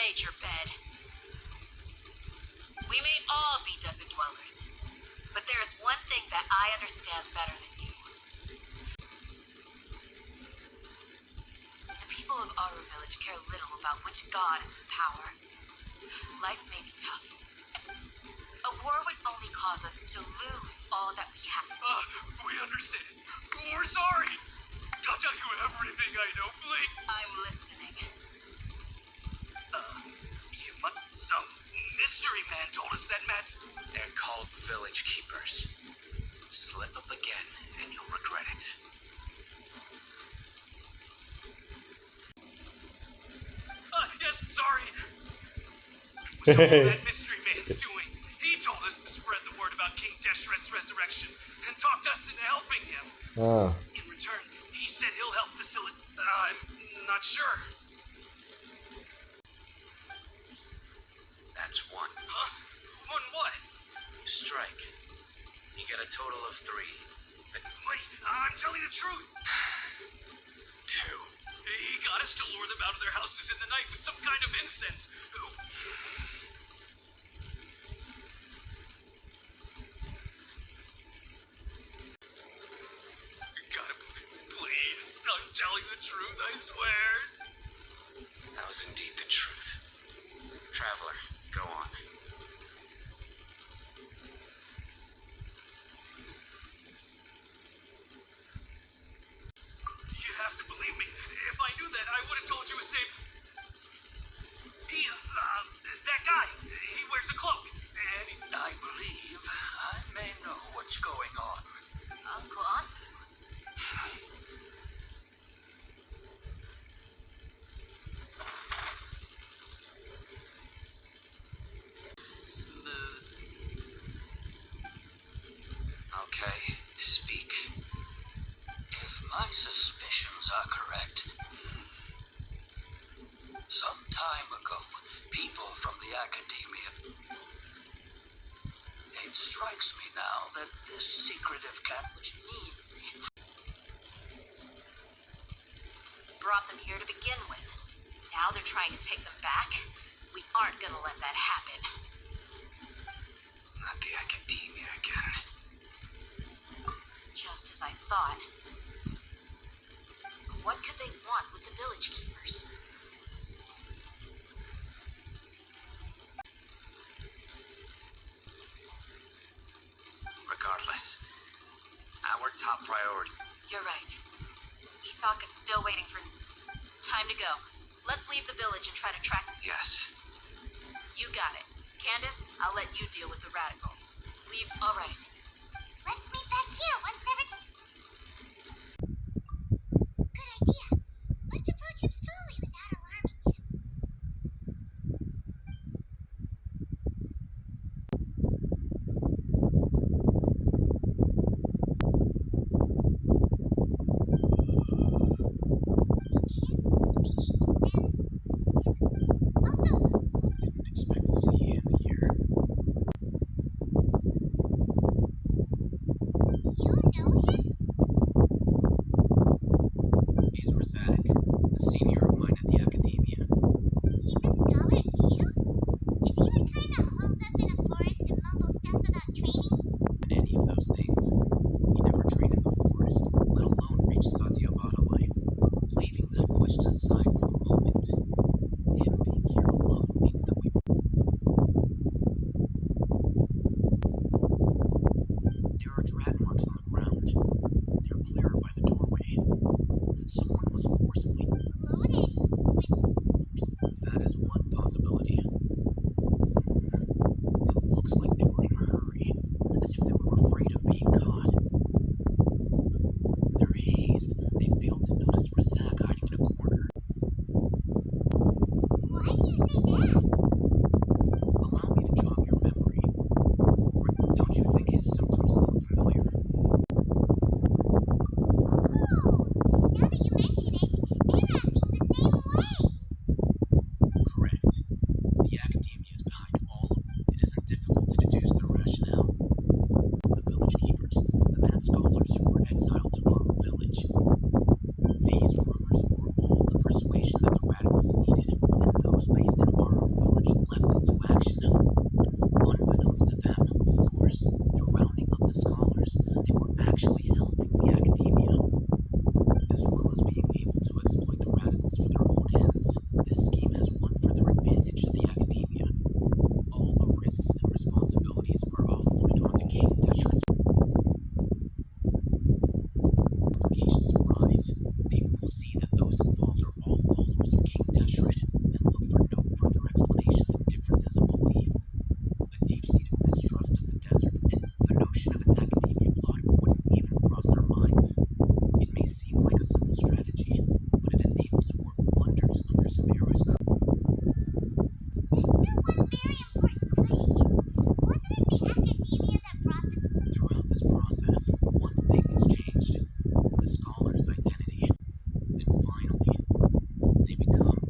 made your bed. We may all be desert dwellers, but there is one thing that I understand better than you. The people of Aaru village care little about which god is in power. Life may be tough. A war would only cause us to lose all that we have. We understand. We're sorry. I'll tell you everything I know, please. I'm listening. Some mystery man told us that Matt's... They're called village keepers. Slip up again, and you'll regret it. Yes, sorry. So what that mystery man's doing. He told us to spread the word about King Deshret's resurrection and talked us into helping him. In return, he said he'll help facilitate... I'm not sure. That's one. Huh? One what? Strike. You get a total of 3. Wait, I'm telling the truth. 2. He got us to lure them out of their houses in the night with some kind of incense. Gotta please. I'm telling the truth, I swear. That was indeed the truth. Traveler, go on. You have to believe me. If I knew that, I would have told you his name. That guy. He wears a cloak. And I believe I may know what's going on. Uncle Aaru? Smooth. Okay, speak. If my suspicions are correct, some time ago, people from the academia... It strikes me now that this secretive Which means it's... Brought them here to begin with. Now they're trying to take them back. We aren't gonna let that happen. Not the academia again. Just as I thought. What could they want with the village keepers? Regardless, our top priority... You're right. Isaka's still waiting for... Time to go. Let's leave the village and try to track... Yes. You got it. Candace, I'll let you deal with the radicals. Leave... All right. Let's meet back here once everything... Good idea. Let's approach him slowly without alarming him. Didn't expect to see him here. You know him? He's Razak, a senior of mine at the academia. He's a scholar too? Is he the kind that holds up in a forest and mumbles stuff about training? And any of those things. He never trained in the forest, let alone reach Satyavada life. Leaving that question aside for the moment, him being here alone means that we... There are drat marks on the ground. They're clearer by the doorway. Someone was forcefully... Loaded with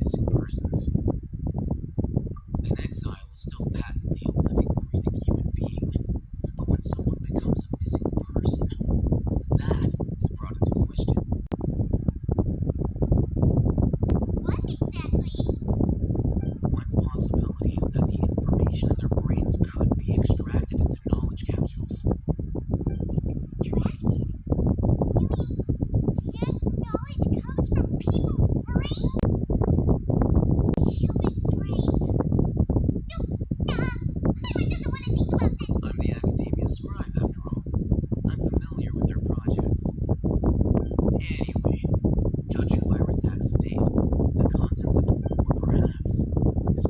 missing persons. An exile is still patently a living, breathing human being. But when someone becomes a missing person, that is brought into question. What exactly? One possibility is that the information in their brains could be extracted into knowledge capsules. Extracted? You mean can't knowledge comes from people's brain? Human brain? No, Paimon doesn't want to think about that. I'm the academia scribe, after all. I'm familiar with their projects. Anyway, judging by Razak's state, the contents of it were perhaps his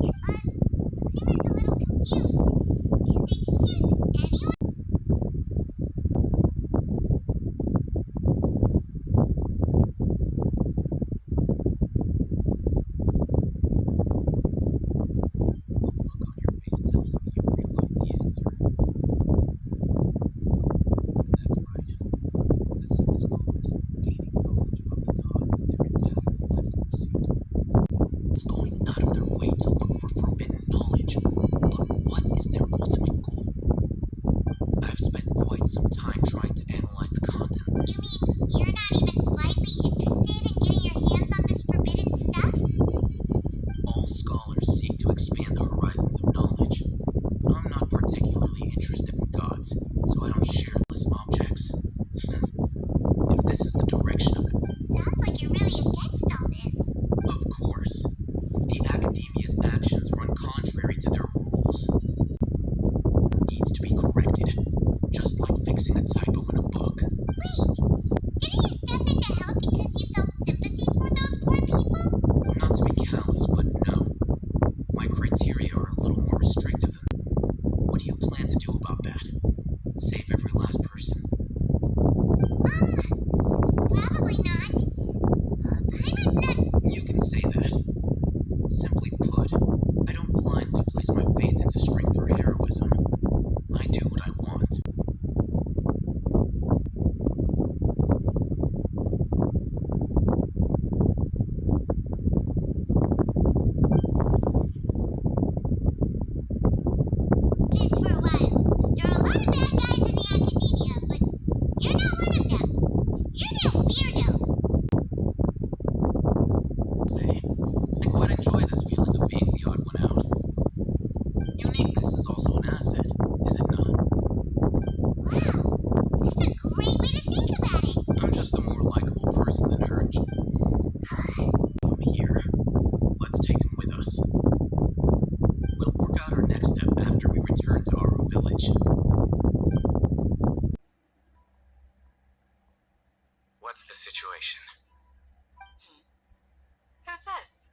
Paimon's a little confused. Can they just use anyone? look on your face tells me you realize the answer. That's right. To some scholars, gaining knowledge about the gods is their entire life's pursuit. It's going out of their way to look for forbidden knowledge. But what is their ultimate goal? I've spent quite some time trying to analyze the content. You mean you're not even slightly interested in getting your hands on this forbidden stuff? All scholars seek to expand the horizons of knowledge, but I'm not particularly interested in gods, so I don't share those objects. If this is the direction of it, Sounds like you're really against all this. of course, the academia's actions run contrary to their rules. Needs to be corrected, just like fixing a typo in a book. Wait, didn't you step in to help because you felt sympathy for those poor people? Not to be callous, but no. My criteria are a little more restrictive. What do you plan to do about that? Save every last person? Probably not. Paimon's not. You can say that. Simply put, I don't blindly place my faith into strength or heroism. I do what I want. This for a while. There are a lot of bad guys in the academia, but you're not one of them. You're their weirdo. Say, I quite enjoy this feeling of being the odd one out. Uniqueness is also an asset, is it not? Wow, that's a great way to think about it. I'm just a more likable person than her. I'm here. Let's take him with us. We'll work out our next step after we return to Aaru village. What's the situation? Who's this?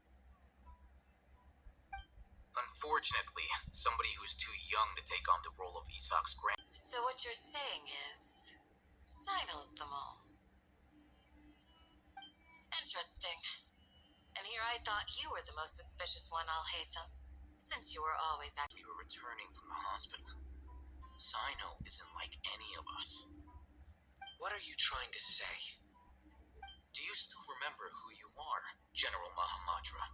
Unfortunately, somebody who's too young to take on the role of Isak's grand. So what you're saying is, Sino's the mole. Interesting. And here I thought you were the most suspicious one, Alhaitham, since you were always We were returning from the hospital. Sino isn't like any of us. What are you trying to say? Do you still remember who you are, General Mahamudra?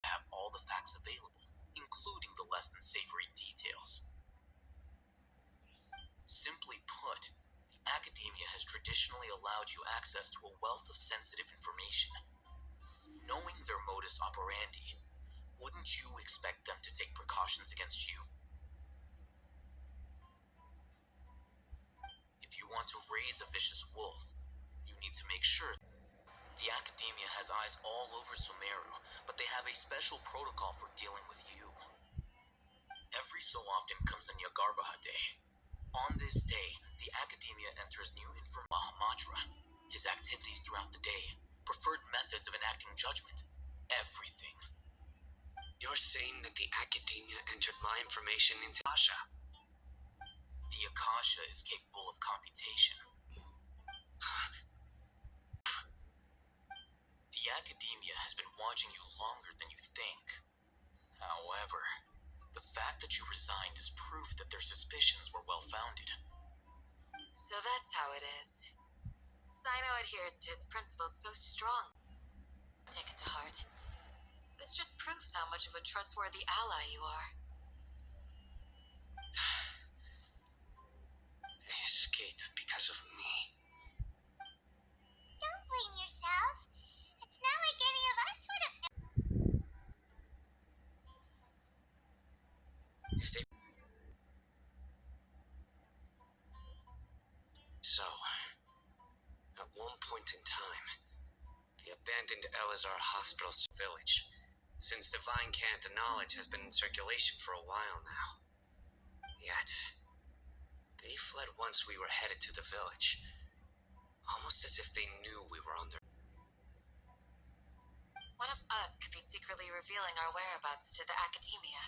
I have all the facts available, including the less than savory details. Simply put, the academia has traditionally allowed you access to a wealth of sensitive information. Knowing their modus operandi, wouldn't you expect them to take precautions against you? If you want to raise a vicious wolf, you need to make sure. The academia has eyes all over Sumeru, but they have a special protocol for dealing with you. Every so often comes a Yagarbaha day. On this day, the academia enters new information. Mahamudra, his activities throughout the day, preferred methods of enacting judgment, everything. You're saying that the academia entered my information into Asha? The Akasha is capable of computation. The academia has been watching you longer than you think. However, the fact that you resigned is proof that their suspicions were well-founded. So that's how it is. Sino adheres to his principles so strong. Take it to heart. This just proves how much of a trustworthy ally you are. They escaped because of me. Don't blame yourself. It's not like any of us would have known. If they... So, at one point in time, the abandoned Elazar Hospital village, since divine cant and knowledge has been in circulation for a while now. Yet, they fled once we were headed to the village, almost as if they knew we were on their... One of us could be secretly revealing our whereabouts to the academia.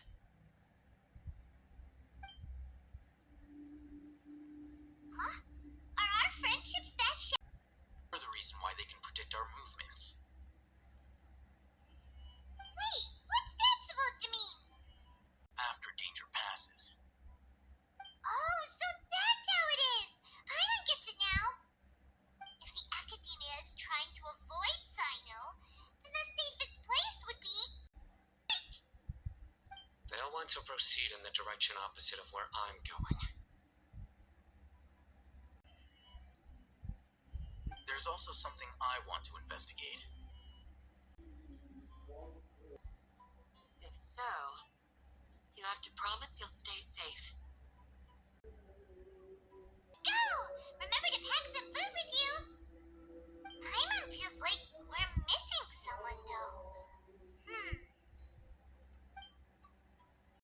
Huh? Are our friendships that You're the reason why they can predict our movements. Wait, what's that supposed to mean? After danger passes. Oh, so that's how it is! Paimon gets it now! If the academia is trying to avoid Sino, then the safest place would be... Right! They'll want to proceed in the direction opposite of where I'm going. There's also something I want to investigate. If so, you have to promise you'll stay safe.